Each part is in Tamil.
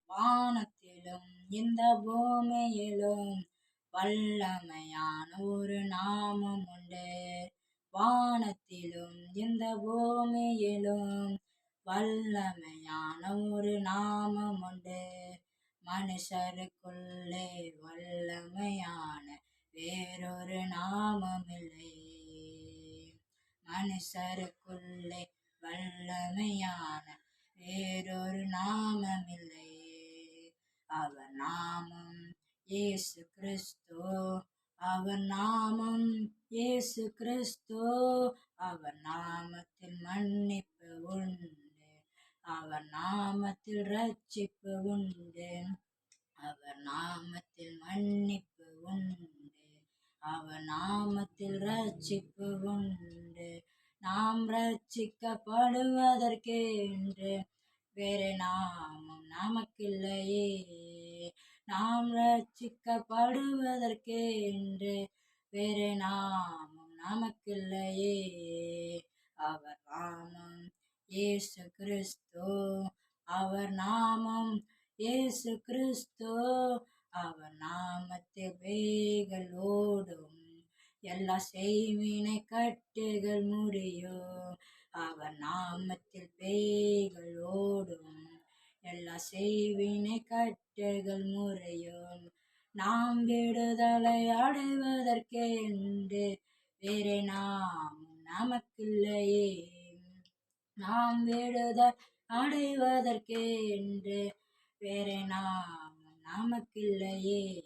வானத்திலும் இந்த பூமியிலும் வல்லமையான ஒரு நாமம் உண்டு. வானத்திலும் இந்த பூமியிலும் வல்லமையான ஒரு நாமம் உண்டு. மனுஷருக்குள்ளே வல்லமையான வேறொரு நாமமில்லை. மனுஷருக்குள்ளே வல்லமையான வேறொரு நாமமில்லை. அவர் நாமம் இயேசு கிறிஸ்து. அவர் நாமம் இயேசு கிறிஸ்து. அவர் நாமத்தில் மன்னிப்பு உண்டு. அவர் நாமத்தில் ரட்சிப்பு உண்டு. அவர் நாமத்தில் மன்னிப்பு உண்டு. அவர் நாமத்தில் ரட்சிப்பு உண்டு. நாம் ரட்சிக்கப்படுவதற்கென்று வேறு நாமம் நமக்கில்லையே. நாம் ரட்சிக்கப்படுவதற்கென்று வேறு நாமம் நமக்கில்லையே. அவர் நாமம் இயேசு கிறிஸ்து. அவர் நாமம் இயேசு கிறிஸ்து. அவர் நாமத்தில் பேய்கள் ஓடும். எல்லா செய்வினை கட்டுகள் முறியும். அவர் நாமத்தில் பேய்கள் ஓடும். எல்லா செய்வினை கட்டுகள் முறியும். நாம் விடுதலை அடைவதற்கென்று வேறு நாமம் நமக்கில்லையே. நாம் விடுதலை அடைவதற்கென்று வேறு நாமம் நமக்கில்லையே.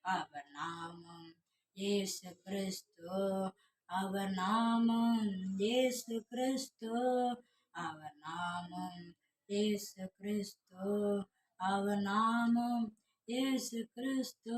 அவர் நாமம் இயேசு கிறிஸ்து. அவர் நாமம் இயேசு கிறிஸ்து. அவர் நாமம் இயேசு கிறிஸ்து. அவர் நாமம் இயேசு கிறிஸ்து.